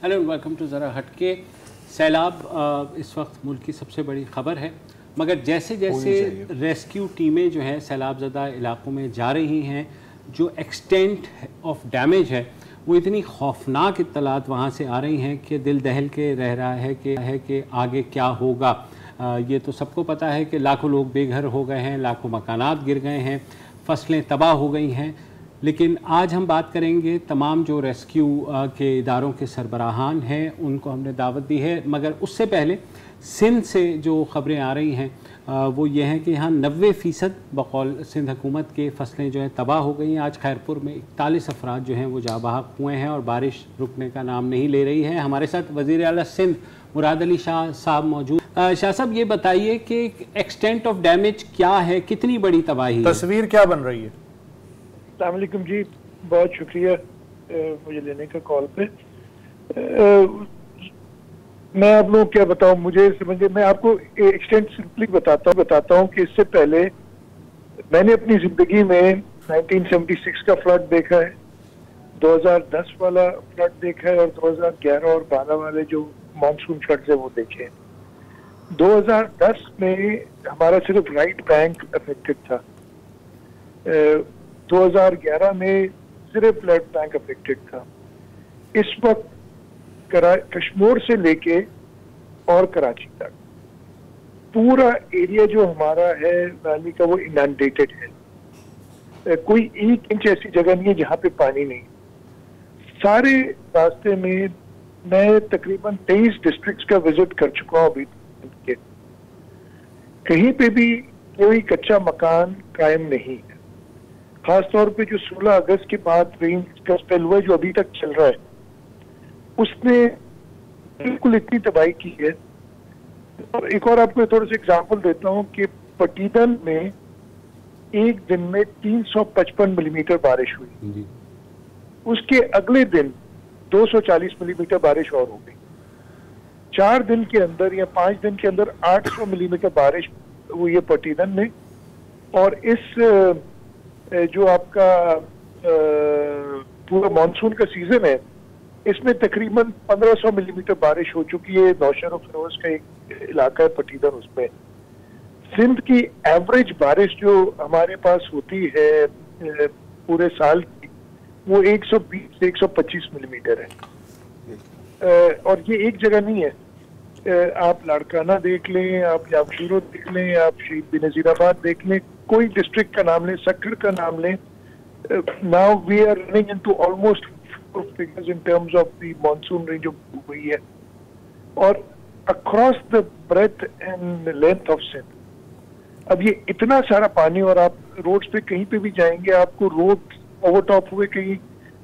Hello welcome to ज़रा हटके। सैलाब इस वक्त मुल्क की सबसे बड़ी ख़बर है, मगर जैसे जैसे रेस्क्यू टीमें जो हैं सैलाब ज़दा इलाकों में जा रही हैं, जो एक्सटेंट ऑफ डैमेज है वो इतनी खौफनाक इत्तलात वहाँ से आ रही हैं कि दिल दहल के रह रहा है कि आगे क्या होगा। ये तो सबको पता है कि लाखों लोग बेघर हो गए हैं, लाखों मकानात गिर गए हैं, फसलें तबाह हो गई हैं। लेकिन आज हम बात करेंगे तमाम जो रेस्क्यू के इदारों के सरबराहान हैं उनको हमने दावत दी है, मगर उससे पहले सिंध से जो ख़बरें आ रही हैं वो ये हैं कि यहाँ 90% बकौल सिंध हुकूमत के फसलें जो हैं तबाह हो गई हैं। आज खैरपुर में 41 अफराद जो हैं वो जाँ बहक हुए हैं और बारिश रुकने का नाम नहीं ले रही है। हमारे साथ वज़ीर आला सिंध मुराद अली शाह साहब मौजूद। शाह साहब, ये बताइए कि एक्सटेंट ऑफ डैमेज क्या है, कितनी बड़ी तबाही, तस्वीर क्या बन रही है? अस्सलाम वालेकुम जी, बहुत शुक्रिया मुझे लेने का कॉल पे। मैं आप लोगों को क्या बताऊं, मुझे समझे, मैं आपको एक्सटेंट सिंपली बताता हूं कि इससे पहले मैंने अपनी जिंदगी में 1976 का फ्लड देखा है, 2010 वाला फ्लड देखा है और 2011 और 12 वाले जो मानसून फ्लड है वो देखे हैं। 2010 में हमारा सिर्फ राइट बैंक अफेक्टेड था, 2011 में सिर्फ लेफ्ट बैंक अफेक्टेड था। इस वक्त कश्मीर से लेके और कराची तक पूरा एरिया जो हमारा है वैली का वो इनंडेटेड है। कोई 1 इंच ऐसी जगह नहीं है जहां पे पानी नहीं। सारे रास्ते में मैं तकरीबन 23 डिस्ट्रिक्ट्स का विजिट कर चुका हूं अभी तक। कहीं पे भी कोई कच्चा मकान कायम नहीं है। खासतौर पे जो 16 अगस्त के बाद रेन का स्पेल हुआ जो अभी तक चल रहा है उसने बिल्कुल इतनी तबाही की है। और एक और आपको थोड़ा सा एग्जांपल देता हूं कि पटीदन में एक दिन में 355 मिलीमीटर बारिश हुई, उसके अगले दिन 240 मिलीमीटर बारिश और हो गई। 4 दिन के अंदर या 5 दिन के अंदर 800 मिलीमीटर बारिश हुई है पटीदन में। और इस जो आपका पूरा मानसून का सीजन है इसमें तकरीबन 1500 मिलीमीटर बारिश हो चुकी है। नौशहर और फिरोज का एक इलाका है पटीदन, उसमें सिंध की एवरेज बारिश जो हमारे पास होती है पूरे साल की वो 120 से 125 मिलीमीटर है। और ये एक जगह नहीं है, आप लाड़काना देख लें, आप याबशूरो देख लें, आप शहीद बेनज़ीराबाद देख लें, कोई डिस्ट्रिक्ट का नाम लें, सक्कर का नाम लें। Now we are running into almost figures in terms of the monsoon range जो हुई है। और across the breadth and length of Sindh अब ये इतना सारा पानी, और आप रोड्स पे कहीं पे भी जाएंगे आपको रोड ओवरटॉप हुए। कहीं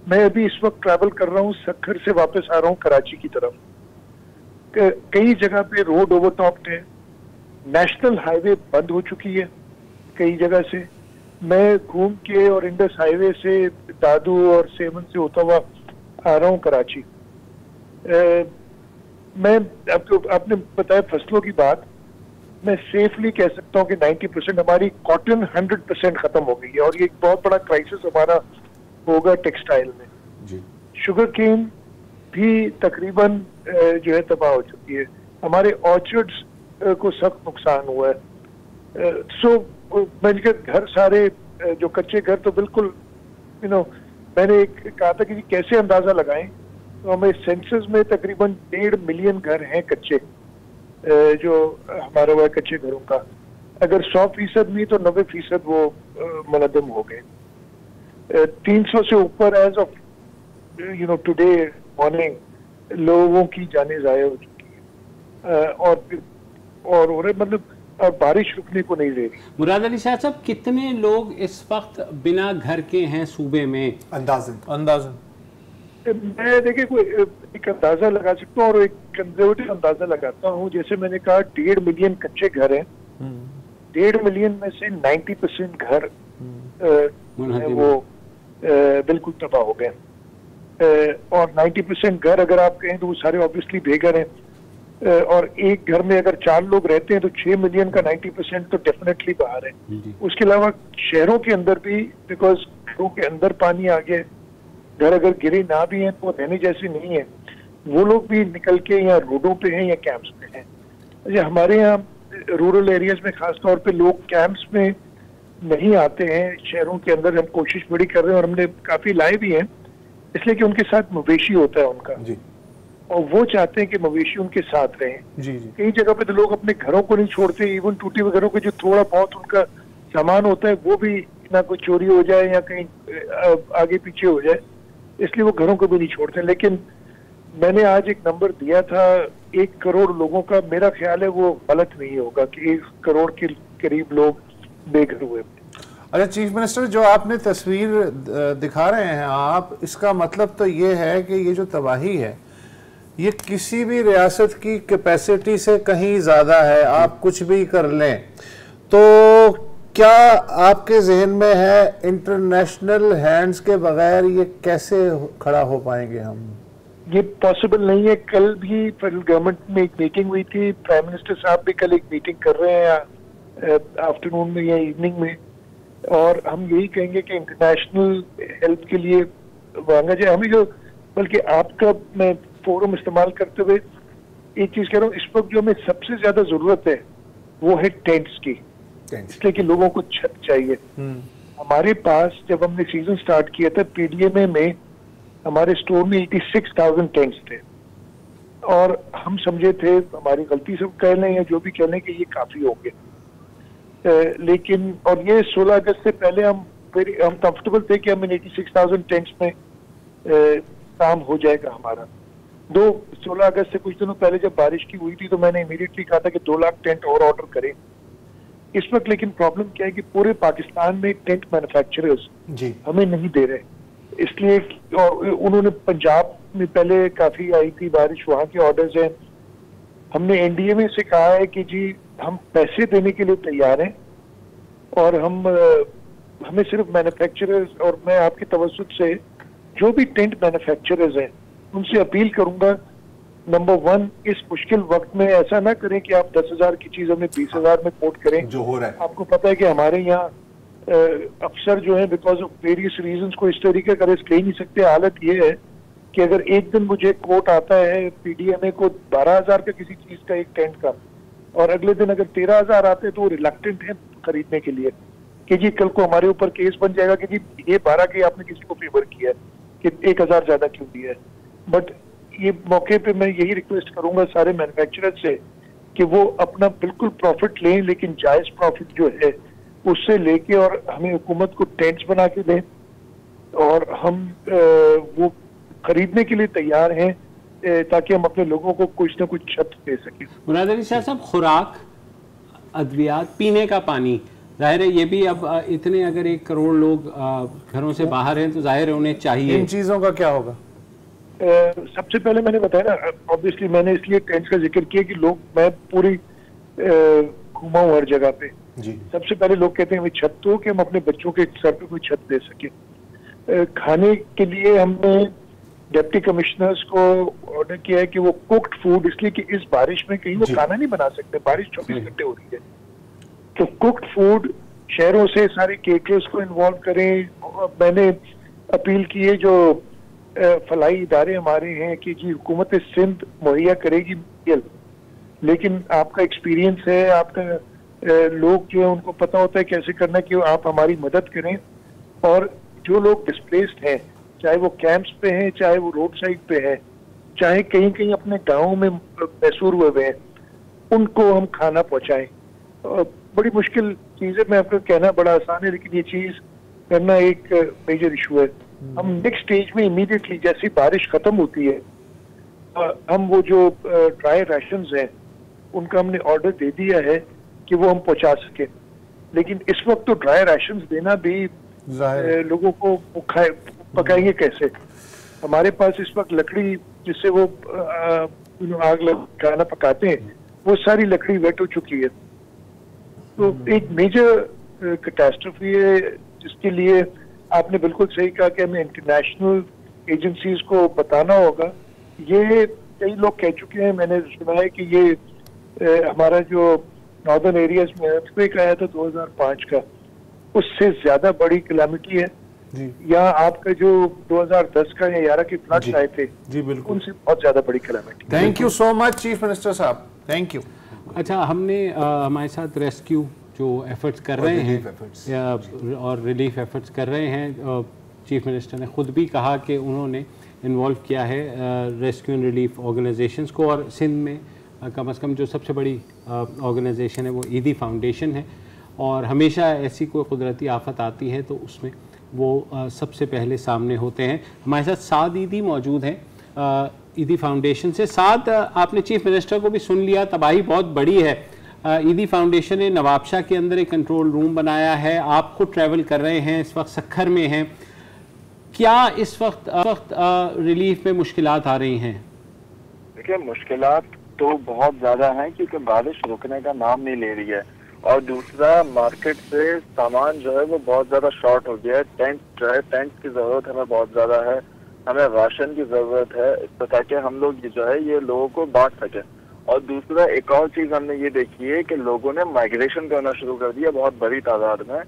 मैं अभी इस वक्त ट्रैवल कर रहा हूँ, सक्कर से वापस आ रहा हूँ कराची की तरफ, कई जगह पे रोड ओवरटॉप्ड है। नेशनल हाईवे बंद हो चुकी है कई जगह से। मैं घूम के और इंडस हाईवे से दादू और सेवन से होता हुआ आ रहा हूँ कराची। मैं आपने बताया फसलों की बात, मैं सेफली कह सकता हूँ कि 90% हमारी कॉटन 100% खत्म हो गई है और ये एक बहुत बड़ा क्राइसिस हमारा होगा टेक्सटाइल में। शुगर केन भी तकरीबन जो है तबाह हो चुकी है। हमारे ऑर्चर्ड्स को सख्त नुकसान हुआ है। सो घर सारे जो कच्चे घर तो बिल्कुल मैंने कहा था कि कैसे अंदाजा लगाएं, तो हमें सेंसस में तकरीबन 1.5 मिलियन घर हैं कच्चे, जो हमारे हुआ कच्चे घरों का। अगर 100% नहीं तो 90% वो मुनद्दम हो गए। 300 से ऊपर एज ऑफ टुडे मॉर्निंग लोगों की जानें ज़ाया हो चुकी है। और मतलब और बारिश रुकने को नहीं दे रही। मुराद अली शाह साहब, कितने लोग इस वक्त बिना घर के हैं सूबे में? अंदाज़न मैं देखिए कोई एक अंदाजा लगा सकता हूँ और एक कंजर्वेटिव अंदाजा लगाता हूँ। जैसे मैंने कहा 1.5 मिलियन कच्चे घर हैं, 1.5 मिलियन में से 90% घर वो बिल्कुल तबाह हो गए। और 90% घर अगर आप कहें तो वो सारे ऑब्वियसली बेघर हैं। और एक घर में अगर 4 लोग रहते हैं तो 6 मिलियन का 90% तो डेफिनेटली बाहर है। उसके अलावा शहरों के अंदर भी, बिकॉज घरों के अंदर पानी आ गया, घर अगर गिरे ना भी हैं तो रहने जैसे नहीं है। वो लोग भी निकल के या रोडों पे हैं या कैंप्स पे हैं। अच्छा, हमारे यहाँ रूरल एरियाज में खास तौर पे लोग कैंप्स में नहीं आते हैं, शहरों के अंदर हम कोशिश बड़ी कर रहे हैं और हमने काफी लाए भी हैं, इसलिए कि उनके साथ मवेशी होता है उनका जी और वो चाहते हैं कि मवेशी उनके साथ रहें। जी जी कई जगह पे तो लोग अपने घरों को नहीं छोड़ते, इवन टूटे हुए घरों के जो थोड़ा बहुत उनका सामान होता है वो भी ना कोई चोरी हो जाए या कहीं आगे पीछे हो जाए, इसलिए वो घरों को भी नहीं छोड़ते। लेकिन मैंने आज एक नंबर दिया था 1 करोड़ लोगों का, मेरा ख्याल है वो गलत नहीं होगा कि 1 करोड़ के करीब लोग बेघर हुए। अच्छा चीफ मिनिस्टर, जो आपने तस्वीर दिखा रहे हैं आप, इसका मतलब तो ये है कि ये जो तबाही है ये किसी भी रियासत की कैपेसिटी से कहीं ज़्यादा है। आप कुछ भी कर लें तो क्या आपके जहन में है इंटरनेशनल हैंड्स के बगैर ये कैसे खड़ा हो पाएंगे हम? ये पॉसिबल नहीं है। कल भी फेडरल गवर्नमेंट में एक मीटिंग हुई थी, प्राइम मिनिस्टर साहब भी कल एक मीटिंग कर रहे हैं आफ्टरनून में या इवनिंग में, और हम यही कहेंगे कि इंटरनेशनल हेल्प के लिए मांगा जाए हमें। जो बल्कि आपका मैं फोरम इस्तेमाल करते हुए एक चीज कह रहा हूँ, इस वक्त जो हमें सबसे ज्यादा जरूरत है वो है टेंट्स की, इसलिए कि लोगों को छत चाहिए। हमारे पास जब हमने सीजन स्टार्ट किया था पीडीएमए में हमारे स्टोर में 86,000 टेंट्स थे और हम समझे थे, हमारी गलती से कह लें या जो भी कह लें, कि ये काफी होंगे। लेकिन और ये 16 अगस्त से पहले हम कंफर्टेबल थे कि हम इन 86,000 टेंट्स में काम हो जाएगा हमारा। 16 अगस्त से कुछ दिनों पहले जब बारिश की हुई थी तो मैंने इमीडिएटली कहा था कि 2 लाख टेंट और ऑर्डर करें इस वक्त। लेकिन प्रॉब्लम क्या है कि पूरे पाकिस्तान में टेंट मैन्युफैक्चरर्स हमें नहीं दे रहे, इसलिए और उन्होंने पंजाब में पहले काफी आई थी बारिश, वहां के ऑर्डर्स हैं। हमने एनडीएमए से कहा है कि जी हम पैसे देने के लिए तैयार हैं और हमें सिर्फ मैन्युफैक्चरर्स, और मैं आपकी तवज्जुह से जो भी टेंट मैन्युफैक्चरर्स हैं उनसे अपील करूंगा, नंबर 1 इस मुश्किल वक्त में ऐसा ना करें कि आप 10,000 की चीज हमें 20,000 में कोट करें जो हो रहा है। आपको पता है कि हमारे यहाँ अफसर जो है बिकॉज ऑफ वेरियस रीजंस को इस तरीके का रिस्क ले नहीं सकते। हालत ये है कि अगर एक दिन मुझे कोट आता है पीडीएमए को 12,000 का किसी चीज का एक टेंट का, और अगले दिन अगर 13,000 आते हैं तो वो रिलक्टेंट है खरीदने के लिए कि जी कल को हमारे ऊपर केस बन जाएगा कि जी ये 12 के आपने किसी को फेवर किया है कि 1,000 ज्यादा क्यों दिया है। बट ये मौके पे मैं यही रिक्वेस्ट करूंगा सारे मैन्युफैक्चरर से कि वो अपना बिल्कुल प्रॉफिट लें, लेकिन जायज प्रॉफिट जो है उससे लेके और हमें हुकूमत को टेंट्स बना के दें और हम वो खरीदने के लिए तैयार हैं ताकि हम अपने लोगों को कुछ ना कुछ छत दे सकें। मुराद अली शाह साहब, खुराक, अद्वियात, पीने का पानी, जाहिर है ये भी अब इतने अगर 1 करोड़ लोग घरों से बाहर हैं तो जाहिर है उन्हें चाहिए। इन चीज़ों का क्या होगा? सबसे पहले मैंने बताया ना, ऑब्वियसली मैंने इसलिए टेंट्स का जिक्र किया कि लोग, मैं पूरी घूमा हूँ हर जगह पे जी। सबसे पहले लोग कहते हैं हमें छत दो कि हम अपने बच्चों के सर पे कोई छत दे सके। खाने के लिए हमने डिप्टी कमिश्नर्स को ऑर्डर किया है कि वो कुक्ड फूड, इसलिए कि इस बारिश में कहीं वो खाना नहीं बना सकते, बारिश 24 घंटे हो रही है, तो कुक्ड फूड शहरों से सारे केटरर्स को इन्वॉल्व करें। मैंने अपील की है जो फलाई इदारे हमारे हैं कि जी हुकूमत सिंध मुहैया करेगी मील, लेकिन आपका एक्सपीरियंस है, आपका लोग जो है उनको पता होता है कैसे करना, कि आप हमारी मदद करें। और जो लोग डिस्प्लेस्ड हैं, चाहे वो कैंप्स पे हैं, चाहे वो रोड साइड पे हैं, चाहे कहीं कहीं अपने गाँव में मैसूर हुए हैं, उनको हम खाना पहुंचाएं। बड़ी मुश्किल चीज है, मैं आपको कहना बड़ा आसान है, लेकिन ये चीज करना एक मेजर इशू है। हम नेक्स्ट स्टेज में इमीडिएटली जैसी बारिश खत्म होती है, हम वो जो ड्राई राशंस हैं उनका हमने ऑर्डर दे दिया है कि वो हम पहुंचा सके। लेकिन इस वक्त तो ड्राई राशंस देना भी लोगों को पकाएंगे कैसे? हमारे पास इस वक्त लकड़ी जिससे वो आग लगा खाना पकाते हैं, वो सारी लकड़ी वेट हो चुकी है। तो एक मेजर कैटास्ट्रोफी है जिसके लिए आपने बिल्कुल सही कहा कि हमें इंटरनेशनल एजेंसीज को बताना होगा। ये कई लोग कह चुके हैं, मैंने सुना है कि ये हमारा जो नॉर्दर्न एरियाज में अर्थक्वेक आया था 2005 का, उससे ज्यादा बड़ी कैलामिटी है। या आपका जो 2010 का या 11 की फ्लड्स आए थे जी बिल्कुल, उनसे बहुत ज्यादा बड़ी calamity. Thank you so much chief minister साहब, थैंक यू। अच्छा, हमने हमारे साथ रेस्क्यू जो एफर्ट्स कर रहे हैं और रिलीफ एफर्ट्स कर रहे हैं, चीफ मिनिस्टर ने खुद भी कहा कि उन्होंने इन्वॉल्व किया है रेस्क्यू एंड रिलीफ ऑर्गेनाइजेशंस को, और सिंध में कम से कम जो सबसे बड़ी ऑर्गेनाइजेशन है वो ईदी फाउंडेशन है, और हमेशा ऐसी कोई कुदरती आफत आती है तो उसमें वो सबसे पहले सामने होते हैं। हमारे साथ साद ईदी मौजूद हैं ईदी फाउंडेशन से। साद, आपने चीफ मिनिस्टर को भी सुन लिया, तबाही बहुत बड़ी है। ईदी फाउंडेशन ने नवाबशाह के अंदर एक कंट्रोल रूम बनाया है, आप खुद ट्रैवल कर रहे हैं, इस वक्त सक्खर में हैं, क्या इस वक्त रिलीफ में मुश्किलात आ रही हैं? देखिए, मुश्किलात तो बहुत ज़्यादा हैं क्योंकि बारिश रुकने का नाम नहीं ले रही है, और दूसरा मार्केट से सामान जो है वो बहुत ज़्यादा शॉर्ट हो गया है। टेंट जो है, टेंट की ज़रूरत हमें बहुत ज़्यादा है, हमें राशन की ज़रूरत है ताकि हम लोग जो है ये लोगों को बांट सकें। और दूसरा एक और चीज़ हमने ये देखी है कि लोगों ने माइग्रेशन करना शुरू कर दिया बहुत बड़ी तादाद में।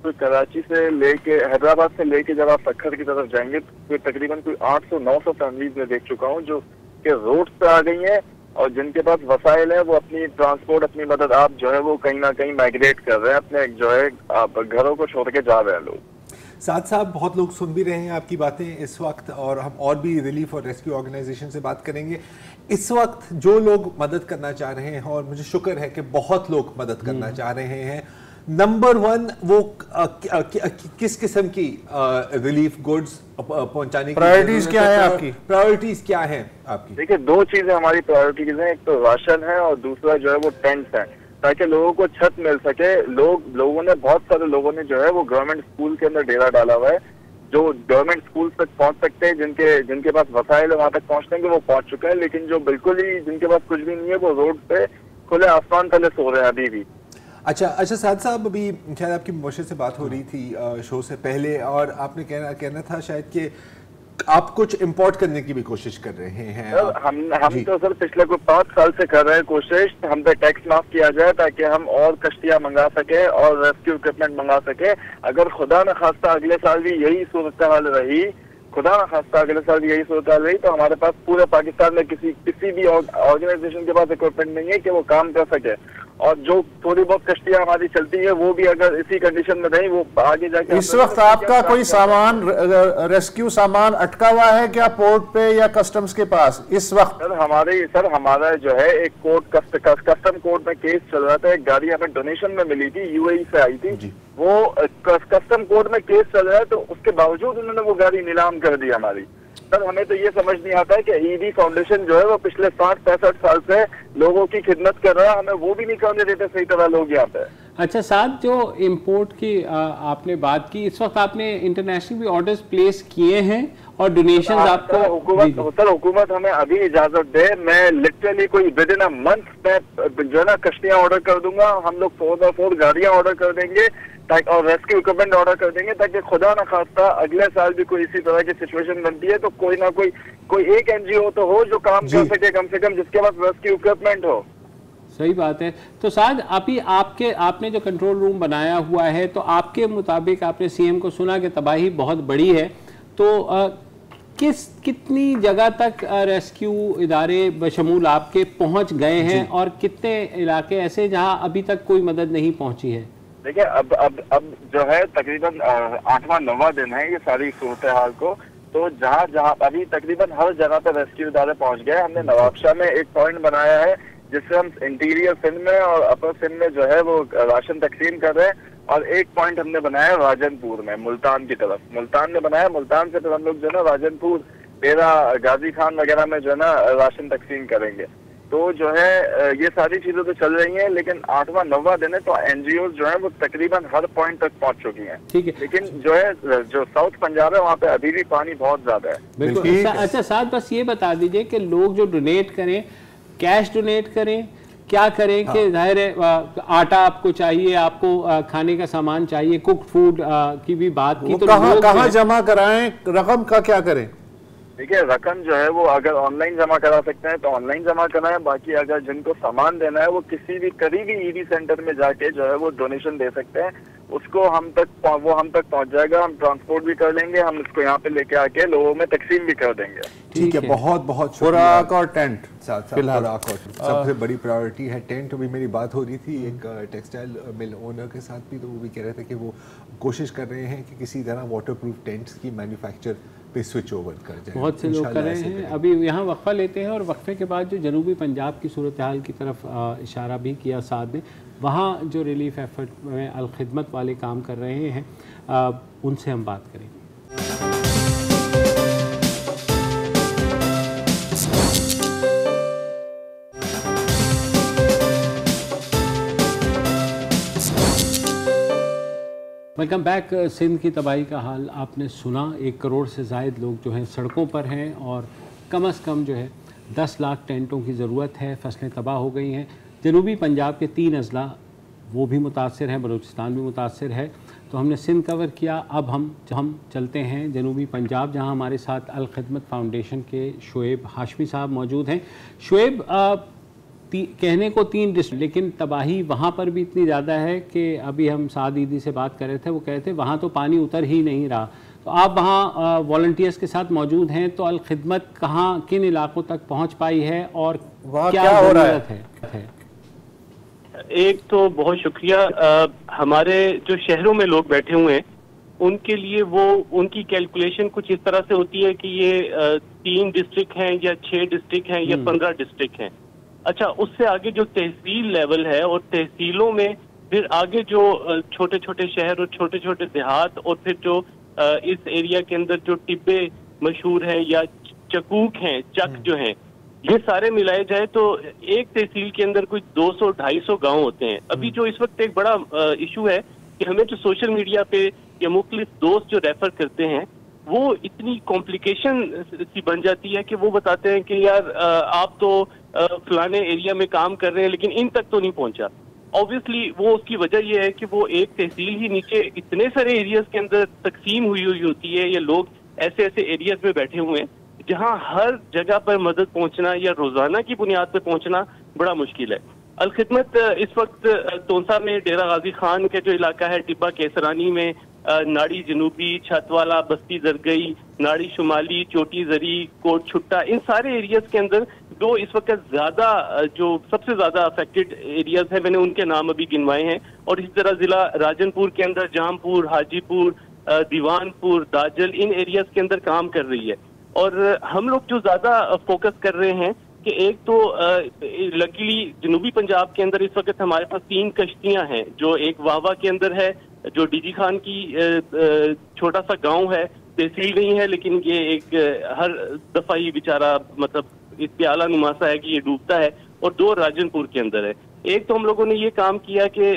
तो कराची से लेके हैदराबाद से लेके जब आप सक्खर की तरफ जाएंगे तो तकरीबन कोई 800-900 फैमिलीज में देख चुका हूँ जो कि रोड पे आ गई हैं, और जिनके पास वसाइल है वो अपनी ट्रांसपोर्ट, अपनी मदद आप जो है वो कहीं ना कहीं माइग्रेट कर रहे हैं, अपने जो है आप घरों को छोड़ के जा रहे हैं लोग। साथ साहब, बहुत लोग सुन भी रहे हैं आपकी बातें इस वक्त, और हम और भी रिलीफ और रेस्क्यू ऑर्गेनाइजेशन से बात करेंगे। इस वक्त जो लोग मदद करना चाह रहे हैं, और मुझे शुक्र है कि बहुत लोग मदद करना चाह रहे हैं, नंबर 1 वो किस किस्म की रिलीफ गुड्स पहुंचाने की प्रायोरिटीज क्या है आपकी? प्रायोरिटीज क्या है आपकी? देखिए, 2 चीजें हमारी प्रायोरिटीज हैं, एक तो राशन है और दूसरा जो है वो टेंट्स है, ताकि लोगों को छत मिल सके। लोगों ने, बहुत सारे लोगों ने जो है वो गवर्नमेंट स्कूल के अंदर डेरा डाला हुआ है, जो गवर्नमेंट स्कूल तक पहुंच सकते हैं, जिनके पास वसाइल है वहां तक पहुंचने के वो पहुंच चुके हैं, लेकिन जो बिल्कुल ही जिनके पास कुछ भी नहीं है वो रोड पे खुले आसमान तले सो रहे हैं अभी भी। अच्छा साद साहब, अभी शायद आपकी मुबशिर से बात हो रही थी शो से पहले, और आपने कहना था शायद कि आप कुछ इंपोर्ट करने की भी कोशिश कर रहे हैं। सर, हम तो सर पिछले कोई 5 साल से कर रहे हैं कोशिश, हम पे टैक्स माफ किया जाए ताकि हम और कश्तियां मंगा सके और रेस्क्यू इक्विपमेंट मंगा सके। अगर खुदा न खास्ता अगले साल भी यही सूरत हाल रही, खुदा न खास्ता अगले साल भी यही सूरत हाल रही, तो हमारे पास पूरे पाकिस्तान में किसी भी ऑर्गेनाइजेशन के पास इक्विपमेंट नहीं है कि वो काम कर सके, और जो थोड़ी बहुत कश्तियां हमारी चलती है वो भी अगर इसी कंडीशन में रही, वो आगे जाके। इस वक्त आपका कोई सामान, रेस्क्यू सामान अटका हुआ है क्या पोर्ट पे या कस्टम्स के पास इस वक्त? सर हमारा जो है एक कोर्ट कस्टम कोर्ट में केस चल रहा था, एक गाड़ी हमें डोनेशन में मिली थी, यूएई से आई थी, वो कस्टम कोर्ट में केस चल रहा है, तो उसके बावजूद उन्होंने वो गाड़ी नीलाम कर दी हमारी। सर, हमें तो ये समझ नहीं आता है कि ईदी फाउंडेशन जो है वो पिछले 60-65 साल से लोगों की खिदमत कर रहा है, हमें वो भी नहीं करने देते सही तरह लोग यहाँ पे। अच्छा साथ, जो इम्पोर्ट की आपने बात की, इस वक्त आपने इंटरनेशनल भी ऑर्डर्स प्लेस किए हैं और डोनेशन आपको हुकूमत हमें अभी इजाजत दे, मैं लिटरली कोई विद इन अ मंथ में जो है ना कश्तियां ऑर्डर कर दूंगा, हम लोग 4x4 गाड़ियां ऑर्डर कर देंगे और रेस्क्यू इक्विपमेंट ऑर्डर कर देंगे, ताकि खुदा न खास्ता अगले साल भी कोई इसी तरह की सिचुएशन बनती है तो कोई ना कोई एक एनजीओ तो हो जो काम कर सके, कम से कम जिसके पास रेस्क्यू इक्विपमेंट हो। सही बात है। तो साथ अभी आपने जो कंट्रोल रूम बनाया हुआ है, तो आपके मुताबिक आपने सीएम को सुना कि तबाही बहुत बड़ी है, तो कितनी जगह तक रेस्क्यू इदारे बशमूल आपके पहुंच गए हैं, और कितने इलाके ऐसे जहां अभी तक कोई मदद नहीं पहुंची है? देखिए, अब जो है तकरीबन 8वां-9वां दिन है ये सारी सूरत हाल को, तो जहाँ अभी तकरीबन हर जगह पे रेस्क्यू इदारे पहुंच गए। हमने नवाबशाह में एक पॉइंट बनाया है जिससे हम इंटीरियर सिंध में और अपर सिंध में जो है वो राशन तकसीम कर रहे हैं, और एक पॉइंट हमने बनाया राजनपुर में, मुल्तान की तरफ। मुल्तान में बनाया, मुल्तान से फिर हम लोग जो है ना राजनपुर, डेरा गाजी खान वगैरह में जो है ना राशन तकसीम करेंगे। तो जो है ये सारी चीजें तो चल रही हैं, लेकिन 8वां-9वां दिन है तो एनजीओ जो है वो तकरीबन हर पॉइंट तक पहुंच चुकी हैं। ठीक है, लेकिन जो है जो साउथ पंजाब है वहाँ पे अभी भी पानी बहुत ज्यादा है। बिल्कुल। अच्छा साथ, बस ये बता दीजिए कि लोग जो डोनेट करें, कैश डोनेट करें, क्या करें कि जाहिर है आटा आपको चाहिए, आपको खाने का सामान चाहिए, कुक फूड की भी बात की, तो कहाँ जमा कराएं, रकम का क्या करें? देखिए, रकम जो है वो अगर ऑनलाइन जमा करा सकते हैं तो ऑनलाइन जमा कराएं, बाकी अगर जिनको सामान देना है वो किसी भी करीबी ईडी सेंटर में जाके जो है वो डोनेशन दे सकते हैं। उसको हम तक पहुंच जाएगा, हम ट्रांसपोर्ट भी कर लेंगे, हम इसको यहाँ पे लेके आके लोगों में तकसीम भी कर देंगे। ठीक है, बहुत बहुत खुराक और टेंट खुराक और सबसे बड़ी प्रायोरिटी है टेंट। अभी मेरी बात हो रही थी एक टेक्सटाइल मिल ओनर के साथ भी, तो वो भी कह रहे थे कि वो कोशिश कर रहे हैं कि किसी तरह वाटरप्रूफ टेंट्स की मैन्युफैक्चर पे स्विच ओवर कर जाए। बहुत से लोग कर रहे हैं। अभी यहाँ वक्फा लेते हैं और वक्फे के बाद जो जनूबी पंजाब की सूरत हाल की तरफ इशारा भी किया साथ ने, वहाँ जो रिलीफ एफर्ट में अल खिदमत वाले काम कर रहे हैं, उनसे हम बात करेंगे। Welcome back. सिंध की तबाही का हाल आपने सुना। 1 करोड़ से ज़ायद लोग जो हैं सड़कों पर हैं और कम से कम जो है 10 लाख टेंटों की ज़रूरत है। फसलें तबाह हो गई हैं। जनूबी पंजाब के 3 अजला वो भी मुतासर हैं, बलूचिस्तान भी मुतासर है। तो हमने सिंध कवर किया। अब हम चलते हैं जनूबी पंजाब, जहां हमारे साथ अल खिदमत फाउंडेशन के शुएब हाशमी साहब मौजूद हैं। शुएब, कहने को 3 डिस्ट्रिक्ट, लेकिन तबाही वहाँ पर भी इतनी ज़्यादा है कि अभी हम साद दीदी से बात कर रहे थे, वो कह रहे थे वहाँ तो पानी उतर ही नहीं रहा। तो आप वहाँ वॉलंटियर्स के साथ मौजूद हैं, तो अल खिदमत कहाँ किन इलाकों तक पहुँच पाई है और क्या हो रहा है? एक तो बहुत शुक्रिया, हमारे जो शहरों में लोग बैठे हुए हैं उनके लिए वो उनकी कैलकुलेशन कुछ इस तरह से होती है कि ये 3 डिस्ट्रिक्ट हैं या 6 डिस्ट्रिक्ट हैं या 15 डिस्ट्रिक्ट हैं। अच्छा, उससे आगे जो तहसील लेवल है और तहसीलों में फिर आगे जो छोटे छोटे शहर और छोटे छोटे देहात और फिर जो इस एरिया के अंदर जो टिब्बे मशहूर हैं या चकूक हैं, चक जो हैं, ये सारे मिलाए जाए तो एक तहसील के अंदर कुछ 200-250 गांव होते हैं। अभी जो इस वक्त एक बड़ा इशू है कि हमें जो सोशल मीडिया पे या मुख्तलिफ दोस्त जो रेफर करते हैं वो इतनी कॉम्प्लिकेशन सी बन जाती है कि वो बताते हैं कि यार आप तो फलाने एरिया में काम कर रहे हैं लेकिन इन तक तो नहीं पहुंचा। ऑब्वियसली वो उसकी वजह ये है कि वो एक तहसील ही नीचे इतने सारे एरियाज के अंदर तकसीम हुई होती है, या लोग ऐसे ऐसे एरियाज में बैठे हुए हैं जहां हर जगह पर मदद पहुंचना या रोजाना की बुनियाद पर पहुंचना बड़ा मुश्किल है। अल खिदमत इस वक्त तोंसा में डेरा गाजी खान के जो इलाका है, टिब्बा केसरानी में, नाड़ी जनूबी, छतवाला, बस्ती दरगई, नाड़ी शुमाली, चोटी जरी, कोट छुट्टा, इन सारे एरियाज के अंदर जो इस वक्त ज्यादा जो सबसे ज्यादा अफेक्टेड एरियाज हैं, मैंने उनके नाम अभी गिनवाए हैं। और इसी तरह जिला राजनपुर के अंदर जामपुर, हाजीपुर, दीवानपुर, दाजल, इन एरियाज के अंदर काम कर रही है। और हम लोग जो ज्यादा फोकस कर रहे हैं कि एक तो लकीली जनूबी पंजाब के अंदर इस वक्त हमारे पास 3 कश्तियां हैं, जो एक वाहवा के अंदर है, जो डीजी खान की छोटा सा गांव है, तहसील नहीं है, लेकिन ये एक हर दफा ही बेचारा मतलब इस पे आला नुमासा है कि ये डूबता है, और 2 राजनपुर के अंदर है। एक तो हम लोगों ने ये काम किया कि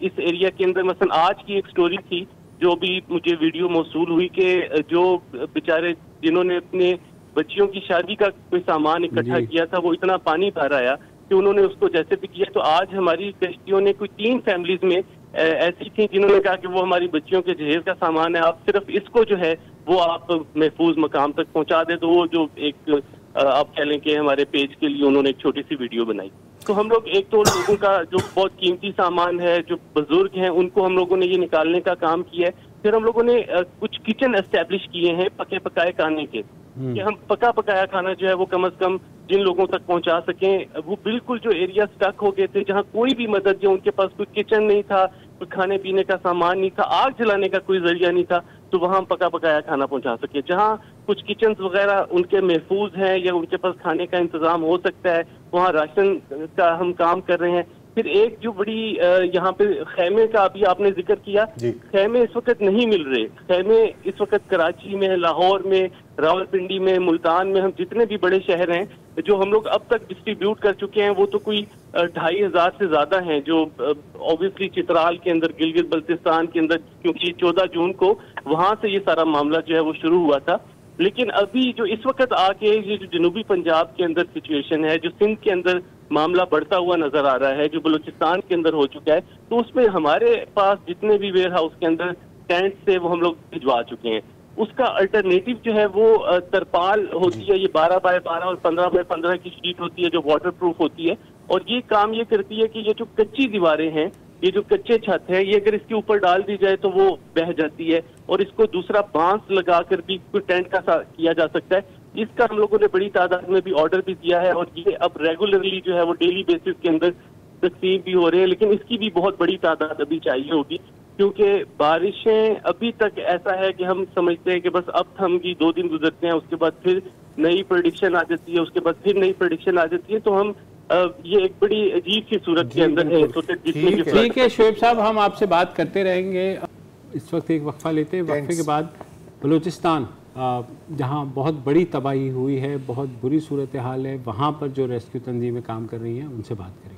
इस एरिया के अंदर मसलन आज की एक स्टोरी थी जो भी मुझे वीडियो मौसूल हुई कि जो बेचारे जिन्होंने अपने बच्चियों की शादी का कोई सामान इकट्ठा किया था, वो इतना पानी भर आया कि उन्होंने उसको जैसे भी किया। तो आज हमारी कश्तियों ने कोई 3 फैमिलीज में ऐसी थी जिन्होंने कहा कि वो हमारी बच्चियों के जहेज का सामान है, आप सिर्फ इसको जो है वो आप महफूज मकाम तक पहुंचा दे। तो वो जो एक आप कह लें कि हमारे पेज के लिए उन्होंने एक छोटी सी वीडियो बनाई। तो हम लोग एक तो लोगों का जो बहुत कीमती सामान है, जो बुजुर्ग हैं, उनको हम लोगों ने ये निकालने का काम किया है। फिर हम लोगों ने कुछ किचन एस्टेब्लिश किए हैं पके पकाए खाने के, कि हम पका पकाया खाना जो है वो कम से कम जिन लोगों तक पहुंचा सकें। वो बिल्कुल जो एरिया स्टक हो गए थे, जहां कोई भी मदद, जो उनके पास कोई किचन नहीं था, कोई खाने पीने का सामान नहीं था, आग जलाने का कोई जरिया नहीं था, तो वहां हम पका पकाया खाना पहुंचा सके। जहां कुछ किचन वगैरह उनके महफूज हैं या उनके पास खाने का इंतजाम हो सकता है, वहां राशन का हम काम कर रहे हैं। फिर एक जो बड़ी यहाँ पे खैमे का अभी आपने जिक्र किया, खैमे इस वक्त नहीं मिल रहे। खैमे इस वक्त कराची में, लाहौर में, रावलपिंडी में, मुल्तान में, हम जितने भी बड़े शहर हैं जो हम लोग अब तक डिस्ट्रीब्यूट कर चुके हैं, वो तो कोई 2500 से ज्यादा हैं, जो ऑब्वियसली चित्राल के अंदर, गिलगित बल्तिस्तान के अंदर, क्योंकि 14 जून को वहां से ये सारा मामला जो है वो शुरू हुआ था। लेकिन अभी जो इस वक्त आके ये जो जनूबी पंजाब के अंदर सिचुएशन है, जो सिंध के अंदर मामला बढ़ता हुआ नजर आ रहा है, जो बलूचिस्तान के अंदर हो चुका है, तो उसमें हमारे पास जितने भी वेयर हाउस के अंदर टेंट से वो हम लोग भिजवा चुके हैं। उसका अल्टरनेटिव जो है वो तरपाल होती है, ये 12 बाय 12 और 15 बाय 15 की शीट होती है जो वाटर प्रूफ होती है, और ये काम ये करती है कि ये जो कच्ची दीवारें हैं ये जो कच्चे छत है ये अगर इसके ऊपर डाल दी जाए तो वो बह जाती है, और इसको दूसरा बांस लगाकर भी कोई टेंट का किया जा सकता है। इसका हम लोगों ने बड़ी तादाद में भी ऑर्डर भी दिया है, और ये अब रेगुलरली जो है वो डेली बेसिस के अंदर तकसीम भी हो रहे हैं। लेकिन इसकी भी बहुत बड़ी तादाद अभी चाहिए होगी, क्योंकि बारिशें अभी तक ऐसा है कि हम समझते हैं कि बस अब थम गई, 2 दिन गुजरते हैं, उसके बाद फिर नई प्रेडिक्शन आ जाती है, उसके बाद फिर नई प्रेडिक्शन आ जाती है। तो हम ये एक बड़ी अजीब सी सूरत के अंदर है। ठीक है शोएब साहब, हम आपसे बात करते रहेंगे। इस वक्त एक वक्फा लेते हैं, वक्फे के बाद बलूचिस्तान जहाँ बहुत बड़ी तबाही हुई है, बहुत बुरी सूरत हाल है, वहाँ पर जो रेस्क्यू तंजीमें काम कर रही हैं उनसे बात करेंगे।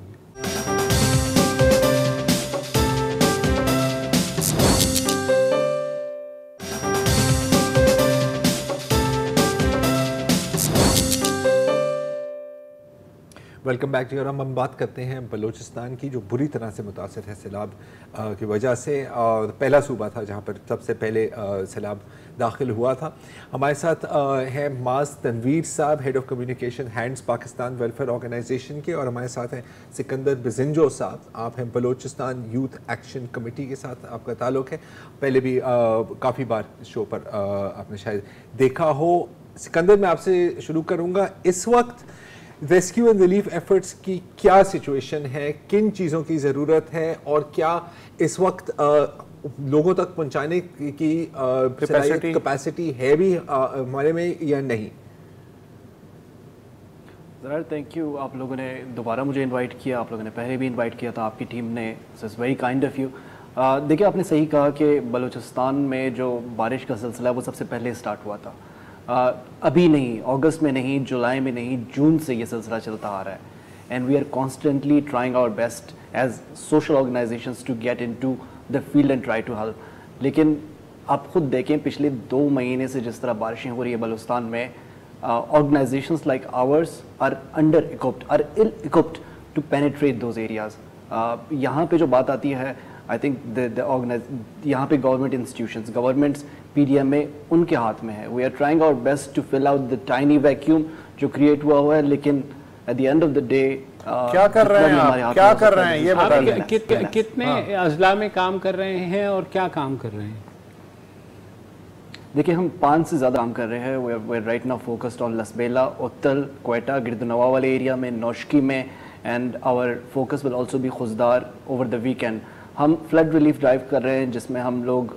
Welcome back to. हम बात करते हैं बलूचिस्तान की, जो बुरी तरह से मुतासर है सैलाब की वजह से। पहला सूबा था जहां पर सबसे पहले सैलाब दाखिल हुआ था। हमारे साथ हैं माज तनवीर साहब, head of communication hands Pakistan welfare organization के, और हमारे साथ हैं सिकंदर बिजिंजो साहब। आप हैं बलूचिस्तान यूथ एक्शन कमेटी के साथ आपका ताल्लुक़ है, पहले भी काफ़ी बार शो पर आपने शायद देखा हो। सिकंदर, मैं आपसे शुरू करूँगा। इस वक्त रेस्क्यू एंड रिलीफ एफर्ट्स की क्या सिचुएशन है, किन चीज़ों की ज़रूरत है, और क्या इस वक्त लोगों तक पहुंचाने की कैपेसिटी है भी हमारे में या नहीं? ज़रा थैंक यू, आप लोगों ने दोबारा मुझे इनवाइट किया। आप लोगों ने पहले भी इनवाइट किया था, आपकी टीम ने। It's very kind of you. देखिए, आपने सही कहा कि बलूचिस्तान में जो बारिश का सिलसिला है वो सबसे पहले स्टार्ट हुआ था। अभी नहीं, अगस्त में नहीं, जुलाई में नहीं, जून से ये सिलसिला चलता आ रहा है। And we are constantly trying our best as social organizations to get into the field and try to help. लेकिन आप खुद देखें, पिछले 2 महीने से जिस तरह बारिशें हो रही है बलूचिस्तान में, organizations like ours are under equipped, are ill equipped to penetrate those areas. यहाँ पे जो बात आती है, आई थिंक यहाँ पे गवर्नमेंट इंस्टीट्यूशंस, गवर्नमेंट्स, PDMA उनके हाथ में है। We are trying our best to fill out the tiny vacuum जो क्रिएट हुआ है, लेकिन at the end of the day क्या कर रहे हैं आप, क्या कर रहे हैं ये बताइए। कितने अजला में काम कर रहे हैं और क्या काम कर रहे हैं? देखिए, हम 5 से ज़्यादा काम कर रहे हैं। We are right now focused on Lasbela, Uthal, Quetta, गिरदनवा वाले एरिया में, नौशकी में, and our focus will also be Khuzdar over the weekend. हम फ्लड रिलीफ ड्राइव कर रहे हैं, जिसमें हम लोग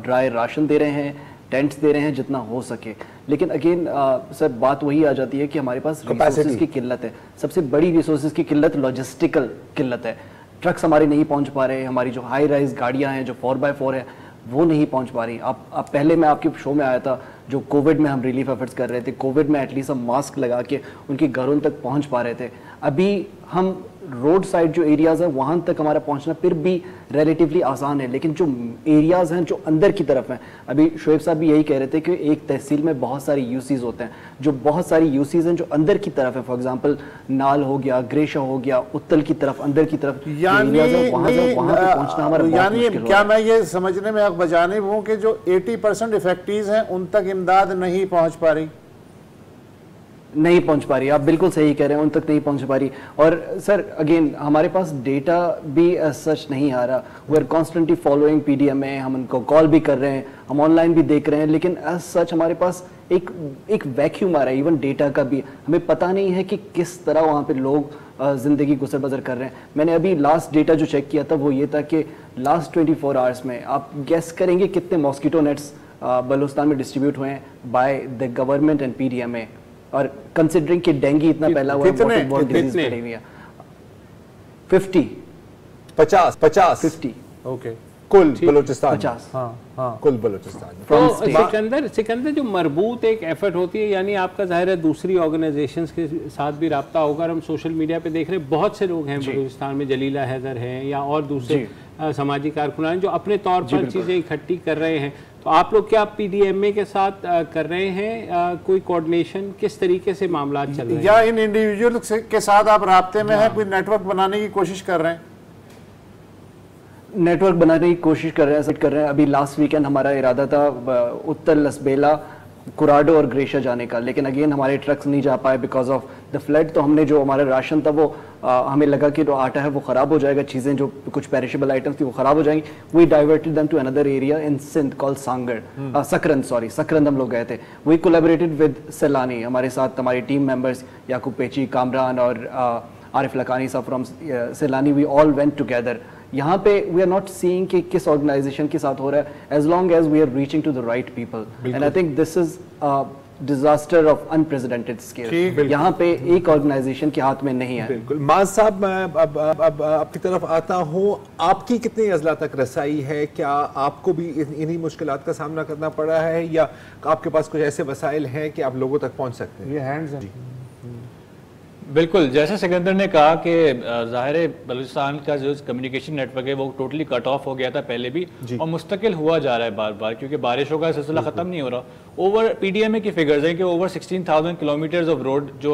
ड्राई राशन दे रहे हैं, टेंट्स दे रहे हैं जितना हो सके। लेकिन अगेन सर, बात वही आ जाती है कि हमारे पास रिसोर्सेज की किल्लत है। सबसे बड़ी रिसोर्सेज की किल्लत लॉजिस्टिकल किल्लत है। ट्रक्स हमारे नहीं पहुंच पा रहे, हमारी जो हाई राइज गाड़ियां हैं, जो 4x4 है, वो नहीं पहुंच पा रही। आप पहले मैं आपके शो में आया था, जो कोविड में हम रिलीफ एफर्ट्स कर रहे थे, कोविड में एटलीस्ट हम मास्क लगा के उनके घरों तक पहुंच पा रहे थे। अभी हम रोड साइड जो एरियाज़ हैं वहाँ तक हमारा पहुँचना फिर भी रिलेटिवली आसान है, लेकिन जो एरियाज़ हैं जो अंदर की तरफ हैं, अभी शोएब साहब भी यही कह रहे थे कि एक तहसील में बहुत सारी यूसीज होते हैं, जो बहुत सारी यूसीज हैं जो अंदर की तरफ है। फॉर एग्जांपल नाल हो गया, ग्रेशा हो गया, उत्तल की तरफ, अंदर की तरफ, यानी क्या मैं ये समझने में अब बजाने हूँ कि जो 80% इफेक्टिव हैं उन तक इमदाद नहीं पहुँच पा रही? नहीं पहुंच पा रही, आप बिल्कुल सही कह रहे हैं, उन तक नहीं पहुंच पा रही। और सर अगेन हमारे पास डेटा भी सच नहीं आ रहा। We are constantly following PDMA, हम उनको कॉल भी कर रहे हैं, हम ऑनलाइन भी देख रहे हैं, लेकिन एज सच हमारे पास एक वैक्यूम आ रहा है, इवन डेटा का भी। हमें पता नहीं है कि किस तरह वहाँ पे लोग ज़िंदगी गुजर बसर कर रहे हैं। मैंने अभी लास्ट डेटा जो चेक किया था वो ये था कि लास्ट 24 आवर्स में आप गेस करेंगे कितने मॉस्किटो नेट्स बलूचिस्तान में डिस्ट्रीब्यूट हुए हैं by the government and PDMA। और कंसिडरिंग कि डेंगू इतना फैला हुआ है, 50 ओके कुल बलूचिस्तान, 50 हाँ कुल बलूचिस्तान। तो सिकंदर जो मरबूत एक एफर्ट होती है, यानी आपका जाहिर है दूसरी ऑर्गेनाइजेशंस के साथ भी रब्ता होगा। हम सोशल मीडिया पे देख रहे हैं बहुत से लोग हैं बलूचिस्तान में, जलीला हैदर हैं या और दूसरे समाजी कारकुनान जो अपने तौर पर चीज़ें इकट्ठी कर रहे हैं। तो आप लोग क्या PDMA के साथ कर रहे हैं कोई कोऑर्डिनेशन, किस तरीके से मामला चल रहे हैं? या इन इंडिविजुअल के साथ आप राब्ते में हैं, कोई नेटवर्क बनाने की कोशिश कर रहे हैं? नेटवर्क बनाने की कोशिश कर रहे हैं, अभी लास्ट वीकेंड हमारा इरादा था उत्तर लसबेला, कुराडो और ग्रेशिया जाने का, लेकिन अगेन हमारे ट्रक्स नहीं जा पाए बिकॉज ऑफ द फ्लड। तो हमने जो हमारा राशन था वो हमें लगा कि जो आटा है वो ख़राब हो जाएगा, चीज़ें जो कुछ पेरिशेबल आइटम्स थी वो ख़राब हो जाएंगी। We diverted them to another area in Sindh called Sakrand हम लोग गए थे। वी कोलैबोरेटेड विद सैलानी, हमारे साथ हमारी टीम मेंबर्स याकूब पेची, कामरान और आरिफ लकानी साहब फ्रॉम सैलानी, वी ऑल वेंट टुगेदर। यहाँ पे वी आर नॉट सीइंग कि किस ऑर्गेनाइजेशन के साथ हो रहा है, as long as we are reaching to the right people, and I think this is disaster of unprecedented scale. यहाँ पे एक ऑर्गेनाइजेशन के हाथ में नहीं है। बिल्कुल। माज साहब, मैं अब आपकी तरफ आता हूँ, आपकी कितनी अजला तक रसाई है? क्या आपको भी इन्हीं मुश्किलात का सामना करना पड़ा है, या आपके पास कुछ ऐसे वसाइल हैं कि आप लोगों तक पहुँच सकते हैं? ये हैंड्स हैं। बिल्कुल, जैसे सिकंदर ने कहा कि ज़ाहिर है बलूचिस्तान का जो कम्युनिकेशन नेटवर्क है वो टोटली कट ऑफ हो गया था पहले भी, और मुस्तकिल हुआ जा रहा है बार बार, क्योंकि बारिशों का सिलसिला ख़त्म नहीं हो रहा। ओवर पीडीएमए की फिगर्स हैं कि ओवर 16,000 किलोमीटर्स ऑफ रोड जो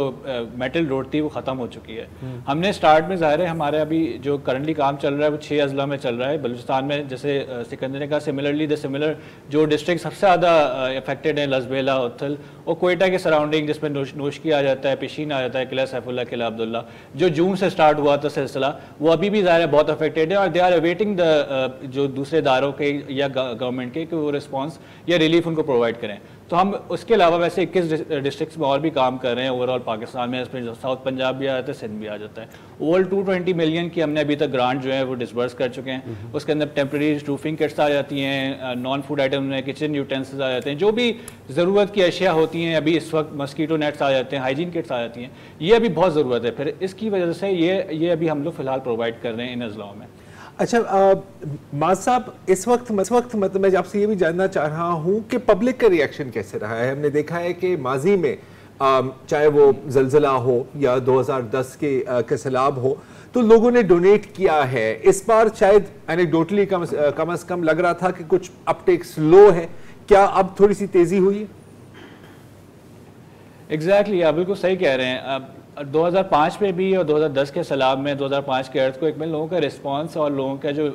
मेटल रोड थी वो ख़त्म हो चुकी है। हमने स्टार्ट में ज़ाहिर है हमारे अभी जो करंटली काम चल रहा है वो 6 अजला में चल रहा है बलूचिस्तान में। जैसे सिकंदर ने कहा, सिमिलरली द सिमिलर जो डिस्ट्रिक्ट सबसे ज़्यादा इफेक्टेड हैं, लसबेला, उथल और कोयटा के सराउंडिंग, जिसमें नोशकी आ जाता है, पिशीन आ जाता है, किला सैफुल्ला, किला अब्दुल्ला, जो जून से स्टार्ट हुआ था सिलसिला, वो अभी भी ज़ाहिर है बहुत अफेक्टेड है, और दे आर अवेटिंग द जो दूसरे इदारों के या गवर्नमेंट के कि वो रिस्पॉन्स या रिलीफ उनको प्रोवाइड करें। तो हम उसके अलावा वैसे 21 डिस्ट्रिक्ट्स में और भी काम कर रहे हैं ओवरऑल पाकिस्तान में। इसमें साउथ पंजाब भी आ जाता है, सिंध भी आ जाता है। ओवर 220 मिलियन की हमने अभी तक ग्रांट जो है वो डिसबर्स कर चुके हैं। उसके अंदर टेम्प्रेरी रूफिंग किट्स आ जाती हैं, नॉन फूड आइटम में किचन यूटेंसिल्स आ जाते हैं, जो भी ज़रूरत की अशिया होती हैं। अभी इस वक्त मस्कीटो नेट्स आ जाते हैं, हाइजीन किट्स आ जाती हैं, ये अभी बहुत ज़रूरत है। फिर इसकी वजह से ये अभी हम लोग फ़िलहाल प्रोवाइड कर रहे हैं इन अजलाओं में। अच्छा माज साहब, इस वक्त मतलब मैं आपसे ये भी जानना चाह रहा हूँ कि पब्लिक का रिएक्शन कैसे रहा है? हमने देखा है कि माजी में चाहे वो जलजला हो या 2010 के सैलाब हो, तो लोगों ने डोनेट किया है। इस बार शायद एनेक्डोटली कम से कम लग रहा था कि कुछ अपटेक स्लो है, क्या अब थोड़ी सी तेजी हुई है? एग्जैक्टली, आप बिल्कुल सही कह रहे हैं। अब 2005 में भी और 2010 के सैलाब में, 2005 के अर्थक्वेक में लोगों का रिस्पांस और लोगों का जो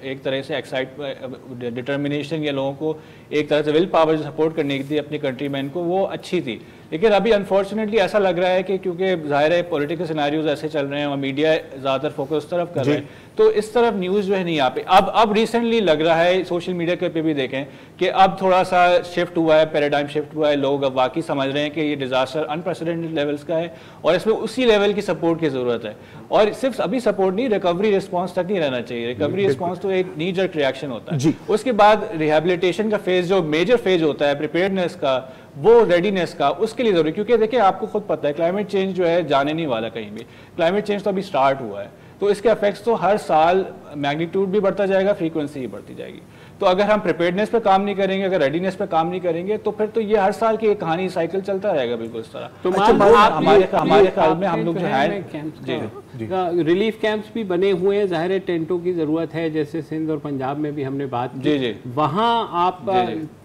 एक तरह से डिटर्मिनेशन या लोगों को एक तरह से विल पावर जो सपोर्ट करने की थी अपनी कंट्री मैन को, वो अच्छी थी। लेकिन अभी अनफॉर्चुनेटली ऐसा लग रहा है कि क्योंकि ज़ाहिर है पॉलिटिकल सिनेरियोज ऐसे चल रहे हैं और मीडिया ज़्यादातर फोकस उस तरफ कर रहे हैं, तो इस तरफ न्यूज़ जो है नहीं आ पाई। अब रिसेंटली लग रहा है, सोशल मीडिया के पे भी देखें कि अब थोड़ा सा शिफ्ट हुआ है, पैराडाइम शिफ्ट हुआ है। लोग अब वाकई समझ रहे हैं कि ये डिजास्टर अनप्रेसिडेंटेड लेवल्स का है और इसमें उसी लेवल की सपोर्ट की ज़रूरत है। और सिर्फ अभी सपोर्ट नहीं, रिकवरी रिस्पॉन्स तक नहीं रहना चाहिए। रिकवरी रिस्पॉन्स तो एक नी जर्क रिएक्शन होता है, उसके बाद रिहेबिलिटेशन का फेज जो मेजर फेज होता है, प्रिपेयर्डनेस का, वो रेडीनेस का, उसके लिए जरूरी। क्योंकि देखिए आपको खुद पता है क्लाइमेट चेंज जो है जाने नहीं वाला कहीं भी। क्लाइमेट चेंज तो अभी स्टार्ट हुआ है, तो इसके इफेक्ट्स तो हर साल मैग्नीट्यूड भी बढ़ता जाएगा, फ्रीक्वेंसी भी बढ़ती जाएगी। तो अगर हम प्रिपेयर्डनेस पे काम नहीं करेंगे, अगर रेडीनेस पे काम नहीं करेंगे, तो फिर तो ये हर साल की एक कहानी साइकिल चलता रहेगा बिल्कुल इस तरह। तो हमारे ख्याल में हम लोग जो है रिलीफ कैंप्स भी बने हुए हैं, ज़ाहिर है टेंटों की ज़रूरत है, जैसे सिंध और पंजाब में भी हमने बात की। वहाँ आप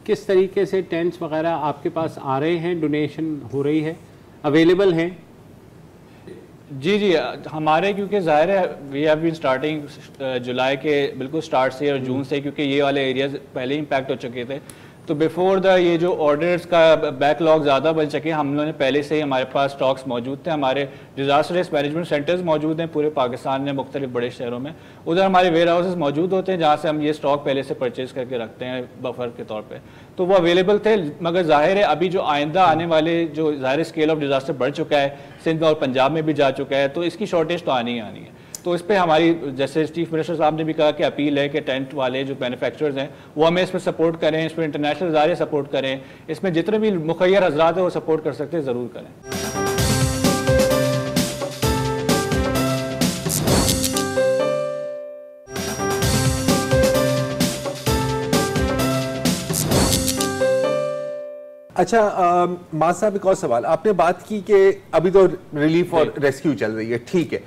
किस तरीके से टेंट्स वगैरह आपके पास आ रहे हैं, डोनेशन हो रही है, अवेलेबल हैं? जी, हमारे क्योंकि ज़ाहिर है वी हैव बीन स्टार्टिंग जुलाई के बिल्कुल स्टार्ट से और जून से, क्योंकि ये वाले एरियाज पहले इम्पैक्ट हो चुके थे। तो बिफोर द ये जो ऑर्डर्स का बैकलॉग ज़्यादा बन सके, हम लोगों ने पहले से ही हमारे पास स्टॉक्स मौजूद थे। हमारे डिजास्टर रिस्क मैनेजमेंट सेंटर्स मौजूद हैं पूरे पाकिस्तान में, मुख्तलिफ बड़े शहरों में। उधर हमारे वेयर हाउसेस मौजूद होते हैं जहाँ से हम ये स्टॉक पहले से परचेज करके रखते हैं बफर के तौर पर। तो वो अवेलेबल थे, मगर ज़ाहिर है अभी जो आइंदा आने वाले जो ज़ाहिर स्केल ऑफ डिजास्टर बढ़ चुका है, सिंध और पंजाब में भी जा चुका है, तो इसकी शॉर्टेज तो आनी ही आनी है। तो इस पर हमारी, जैसे चीफ मिनिस्टर साहब ने भी कहा कि अपील है कि टेंट वाले जो मैन्युफैक्चरर्स हैं वो हमें इसमें सपोर्ट करें, इसमें इंटरनेशनल इदारे सपोर्ट करें, इसमें जितने भी मुखैर हजरात हैं वो सपोर्ट कर सकते हैं, ज़रूर करें। अच्छा माज साहब, एक और सवाल। आपने बात की कि अभी तो रिलीफ और रेस्क्यू चल रही है, ठीक है,